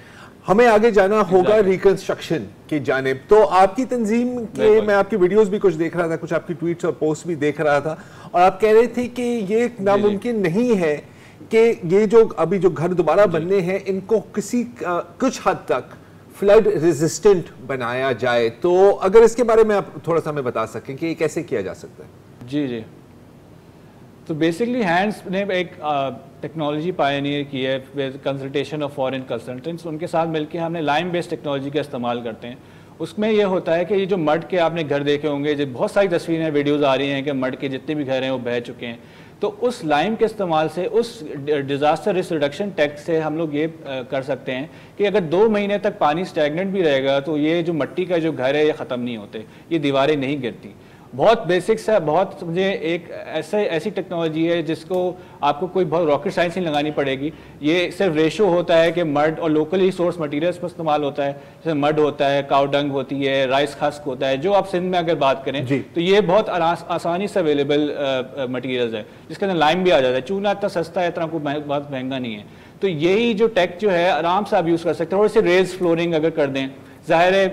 हमें आगे जाना होगा रिकंस्ट्रक्शन की जानिब। तो आपकी तंजीम के, मैं आपकी वीडियोस भी कुछ देख रहा था, कुछ आपकी ट्वीट्स और पोस्ट भी देख रहा था, और आप कह रहे थे कि ये नामुमकिन नहीं है कि ये जो अभी जो घर दोबारा बनने हैं इनको कुछ हद तक फ्लड रेजिस्टेंट बनाया जाए। तो अगर इसके बारे में आप थोड़ा सा हमें बता सकें कि ये कैसे किया जा सकता है? जी, तो बेसिकली हैंड्स ने एक टेक्नोलॉजी पायनियर की है with consultation of foreign consultants, उनके साथ मिलकर हमने लाइम बेस्ड टेक्नोलॉजी का इस्तेमाल करते हैं। उसमें यह होता है कि ये जो मड के आपने घर देखे होंगे, जो बहुत सारी तस्वीरें वीडियोज़ आ रही हैं कि मड के जितने भी घर हैं वो बह चुके हैं, तो उस लाइम के इस्तेमाल से, उस डिज़ास्टर रिस्क रिडक्शन टैक्स से हम लोग ये कर सकते हैं कि अगर 2 महीने तक पानी स्टैगनेंट भी रहेगा तो ये जो मिट्टी का जो घर है ये ख़त्म नहीं होते, ये दीवारें नहीं गिरती। बहुत बेसिक्स है, बहुत मुझे एक ऐसी टेक्नोलॉजी है जिसको आपको कोई बहुत रॉकेट साइंस नहीं लगानी पड़ेगी। ये सिर्फ रेशो होता है कि मड और लोकली सोर्स मटेरियल्स पर इस्तेमाल होता है, जैसे मड होता है, काउ डंग होती है, राइस हस्क होता है, जो आप सिंध में अगर बात करें तो ये बहुत आसानी से अवेलेबल मटीरियल्स है, जिसके अंदर लाइम भी आ जाता है। चूना इतना सस्ता है, इतना कोई बहुत महंगा नहीं है। तो यही जो टेक जो है आराम से आप यूज़ कर सकते हैं। थोड़ी सी रेज फ्लोरिंग अगर कर दें, ज़ाहिर है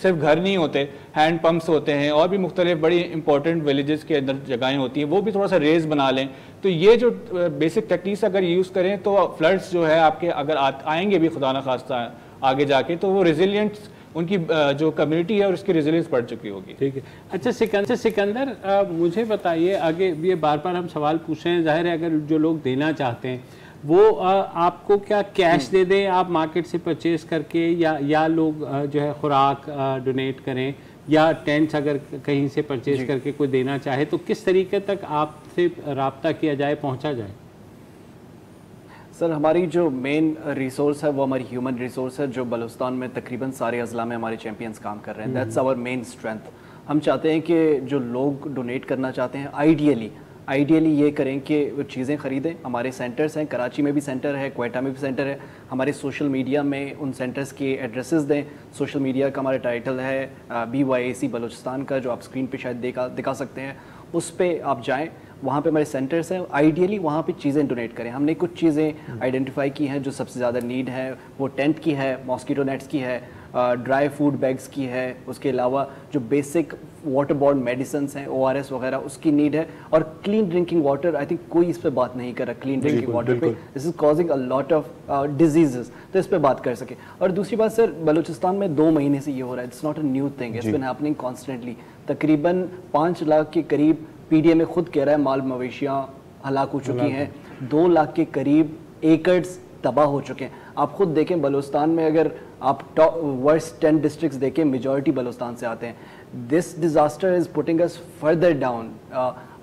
सिर्फ घर नहीं होते, हैंड पंप्स होते हैं और भी मुख्तलिफ बड़ी इंपॉर्टेंट विलेजेस के अंदर जगहें होती हैं, वो भी थोड़ा सा रेज बना लें। तो ये जो बेसिक टेक्निक्स अगर यूज़ करें तो फ्लड्स जो है आपके अगर आएंगे भी खुदा न खास्ता आगे जाके, तो वो रेजिलियंट उनकी जो कम्युनिटी है और उसकी रेजिलियंस बढ़ चुकी होगी। ठीक है। अच्छा सिकंदर, मुझे बताइए, आगे ये बार बार हम सवाल पूछ रहे हैं, ज़ाहिर है अगर जो लोग देना चाहते हैं वो आपको क्या कैश दे दें आप मार्केट से परचेज करके, या लोग जो है खुराक डोनेट करें, या टेंट्स अगर कहीं से परचेज करके कोई देना चाहे तो किस तरीके तक आपसे रब्ता किया जाए, पहुंचा जाए? सर हमारी जो मेन रिसोर्स है वो हमारी ह्यूमन रिसोर्स है, जो बलूचिस्तान में तकरीबन सारे अजला में हमारे चैम्पियंस काम कर रहे हैं। That's our main strength. हम चाहते हैं कि जो लोग डोनेट करना चाहते हैं आइडियली ये करें कि वो चीज़ें ख़रीदें। हमारे सेंटर्स हैं, कराची में भी सेंटर है, क्वेटा में भी सेंटर है। हमारे सोशल मीडिया में उन सेंटर्स के एड्रेसेस दें। सोशल मीडिया का हमारा टाइटल है BYAC बलूचिस्तान का, जो आप स्क्रीन पे शायद दिखा सकते हैं, उस पर आप जाएं, वहाँ पे हमारे सेंटर्स हैं। आइडियली वहाँ पे चीज़ें डोनेट करें। हमने कुछ चीज़ें आइडेंटिफाई की हैं जो सबसे ज़्यादा नीड है, वो टेंट की है, मॉस्किटो नेट्स की है, ड्राई फूड बैग्स की है, उसके अलावा जो बेसिक वाटर बॉर्न मेडिसिन्स हैं, ORS वगैरह, उसकी नीड है। और clean drinking water, I think कोई इस पर बात नहीं कर रहा क्लीन ड्रिंकिंग वाटर पे। This is causing a lot of diseases, तो इस पर बात कर सके। और दूसरी बात सर, बलूचिस्तान में 2 महीने से ये हो रहा है, it's not a new thing, it's been happening constantly. तकरीबन 5 लाख के करीब PDA में खुद कह रहा है माल मवेशियाँ हलाक हो चुकी हैं, 2 लाख के करीब एकर्स तबाह हो चुके हैं। आप खुद देखें बलूचिस्तान में, अगर आप टॉप वर्स्ट 10 डिस्ट्रिक्ट्स देखें, मेजॉरिटी बलूचिस्तान से आते हैं। This disaster is putting us further down.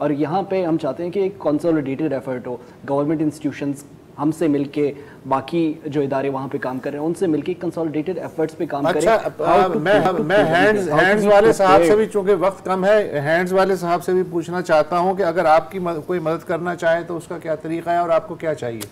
और यहाँ पे हम चाहते हैं कि एक कंसोलिडेटेड एफर्ट हो, गवर्नमेंट इंस्टीट्यूशंस हमसे मिलके, बाकी जो इदारे वहाँ पे काम कर रहे हैं उनसे मिलके कंसोलिडेटेड एफर्ट्स पे काम करें। मैं हैंड्स वाले साहब से भी, चूंकि वक्त कम है, हैंड्स वाले साहब से भी पूछना चाहता हूँ कि अगर आपकी कोई मदद करना चाहे तो उसका क्या तरीका है और आपको क्या चाहिए?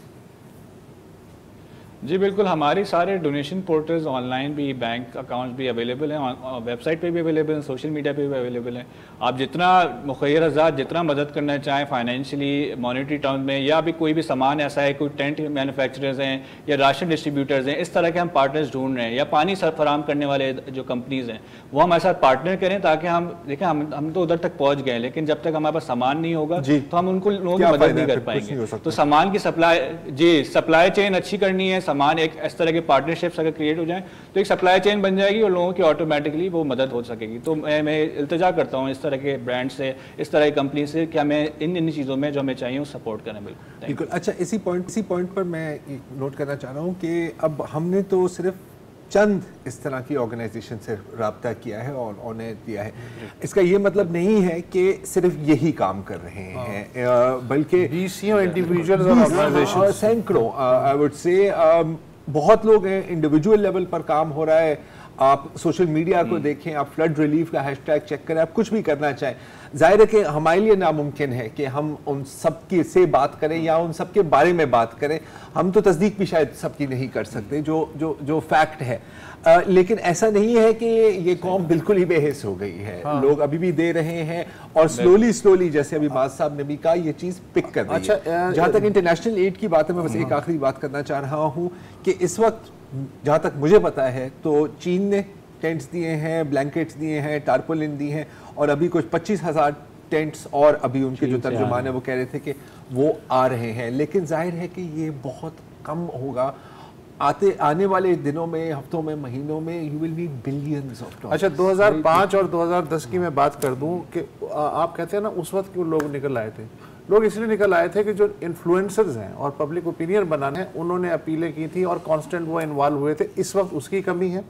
जी बिल्कुल, हमारे सारे डोनेशन पोर्टल्स ऑनलाइन भी, बैंक अकाउंट भी अवेलेबल हैं, वेबसाइट पे भी अवेलेबल हैं, सोशल मीडिया पे भी अवेलेबल हैं। आप जितना मुखैर आज़ाद जितना मदद करना चाहें फाइनेंशियली, मॉनेटरी टर्म्स में, या भी कोई भी सामान ऐसा है, कोई टेंट मैन्युफैक्चरर्स हैं या राशन डिस्ट्रीब्यूटर्स हैं, इस तरह के हम पार्टनर्स ढूंढ रहे हैं, या पानी फराहम करने वाले जो कंपनीज़ हैं वो हमारे साथ पार्टनर करें, ताकि हम देखें हम तो उधर तक पहुँच गए, लेकिन जब तक हमारे पास सामान नहीं होगा तो हम उनको लोगों की मदद नहीं कर पाएंगे। तो सामान की सप्लाई चेन अच्छी करनी है, सामान एक इस तरह के पार्टनरशिप्स अगर क्रिएट हो जाए तो एक सप्लाई चेन बन जाएगी और लोगों की ऑटोमेटिकली वो मदद हो सकेगी। तो मैं इल्तिजा करता हूँ इस तरह के ब्रांड से, इस तरह की कंपनी से, कि हमें इन चीज़ों में जो हमें चाहिए वो सपोर्ट करें। बिल्कुल। अच्छा, इसी पॉइंट पर मैं नोट करना चाह रहा हूँ कि अब हमने तो सिर्फ चंद इस तरह की ऑर्गेनाइजेशन से रब्ता किया है और ऑनर दिया है, इसका ये मतलब नहीं है कि सिर्फ यही काम कर रहे हैं, बल्कि इंडिविजुअल सैकड़ों, आई वुड से बहुत लोग हैं, इंडिविजुअल लेवल पर काम हो रहा है। आप सोशल मीडिया को देखें, आप फ्लड रिलीफ का हैशटैग चेक करें, आप कुछ भी करना चाहें। जाहिर है कि हमारे लिए नामुमकिन है कि हम उन सब की से बात करें या उन सब के बारे में बात करें। हम तो तस्दीक भी शायद सबकी नहीं कर सकते जो फैक्ट है, लेकिन ऐसा नहीं है कि ये कौम बिल्कुल ही बेहिस हो गई है। लोग अभी भी दे रहे हैं और स्लोली जैसे अभी बाद साहब ने भी कहा, ये चीज़ पिक कर रही है। जहाँ तक इंटरनेशनल एड की बात है, मैं बस एक आखिरी बात करना चाह रहा हूँ कि इस वक्त जहाँ तक मुझे पता है तो चीन ने टेंट्स दिए हैं, ब्लैंकेट्स दिए हैं, टारपोलिन दी हैं, और अभी कुछ 25,000 टेंट्स और अभी उनके जो तर्जुमान है वो कह रहे थे कि वो आ रहे हैं। लेकिन जाहिर है कि ये बहुत कम होगा। आने वाले दिनों में, हफ्तों में, महीनों में you will need billions of dollars. अच्छा, 2005 और 2010 की मैं बात कर दूं कि आप कहते हैं ना उस वक्त क्यों लोग निकल आए थे, लोग इसलिए निकल आए थे कि जो इन्फ्लुएंसर्स हैं और पब्लिक ओपिनियन बनाने हैं उन्होंने अपीलें की थी और कांस्टेंट वो इन्वॉल्व हुए थे। इस वक्त उसकी कमी है।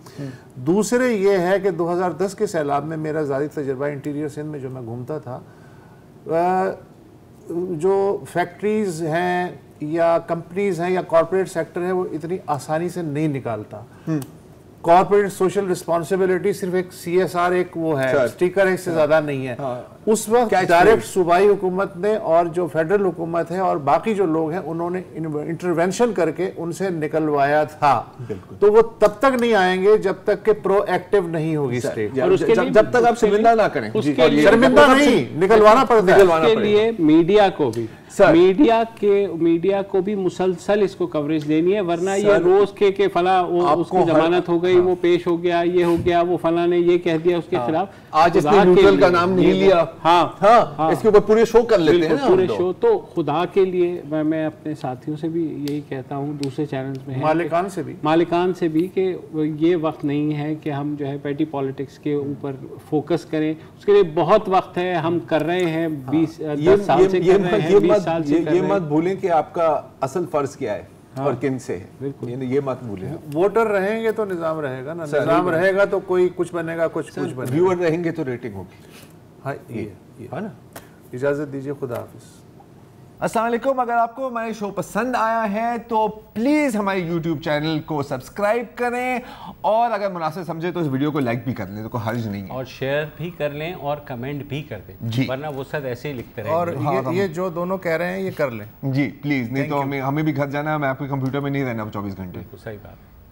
दूसरे ये है कि 2010 के सैलाब में मेरा ज़ाती तजर्बा इंटीरियर सिंध में जो मैं घूमता था, जो फैक्ट्रीज हैं या कंपनीज हैं या कॉर्पोरेट सेक्टर है वो इतनी आसानी से नहीं निकालता। कॉर्पोरेट सोशल रिस्पॉन्सिबिलिटी सिर्फ एक CSR एक वो है, स्टिकर है, इससे ज्यादा नहीं है। उस वक्त डायरेक्ट सूबाई हुकूमत ने और जो फेडरल हुकूमत है और बाकी जो लोग हैं उन्होंने इंटरवेंशन करके उनसे निकलवाया था। तो वो तब तक नहीं आएंगे जब तक के प्रोएक्टिव नहीं होगी स्टेट, और उसके लिए जब तक आप शर्मिंदा ना करें। शर्मिंदा नहीं, निकलवाना पड़ता है। उसके लिए मीडिया को भी मुसलसल इसको कवरेज देनी है, वरना ये रोज के फला उसकी जमानत हो गई, वो पेश हो गया, ये हो गया, वो फला ने ये कह दिया उसके खिलाफ। आज इसने न्यूट्रल का नाम नहीं लिया। हाँ, इसके ऊपर पूरे शो कर लेते हैं पूरे शो। तो खुदा के लिए मैं अपने साथियों से भी यही कहता हूँ, दूसरे चैनल्स में मालिकान से भी कि ये वक्त नहीं है कि हम जो है पेटी पॉलिटिक्स के ऊपर फोकस करें। उसके लिए बहुत वक्त है, हम कर रहे हैं 10 साल से कर रहे हैं, 20 साल से कर रहे हैं। ये मत भूलें कि आपका असल फर्ज क्या है और किन से है। बिल्कुल, ये मत भूलें। वोटर रहेंगे तो निजाम रहेगा ना, निजाम रहेगा तो कोई कुछ बनेगा, कुछ बनेगा। व्यूअर रहेंगे तो रेटिंग होगी। हाँ, ये है ना। इजाजत दीजिए, खुदा हाफिज। अस्सलाम वालेकुम। अगर आपको हमारे शो पसंद आया है तो प्लीज़ हमारे YouTube चैनल को सब्सक्राइब करें, और अगर मुनासिब समझे तो इस वीडियो को लाइक भी कर लें, तो कोई हर्ज नहीं है, और शेयर भी कर लें और कमेंट भी कर दें, वरना वो सब ऐसे ही लिखते रहेंगे। और ये जो दोनों कह रहे हैं ये कर लें जी प्लीज़, नहीं तो हमें भी घर जाना है, मैं आपके कंप्यूटर में नहीं रहना 24 घंटे। सही बात।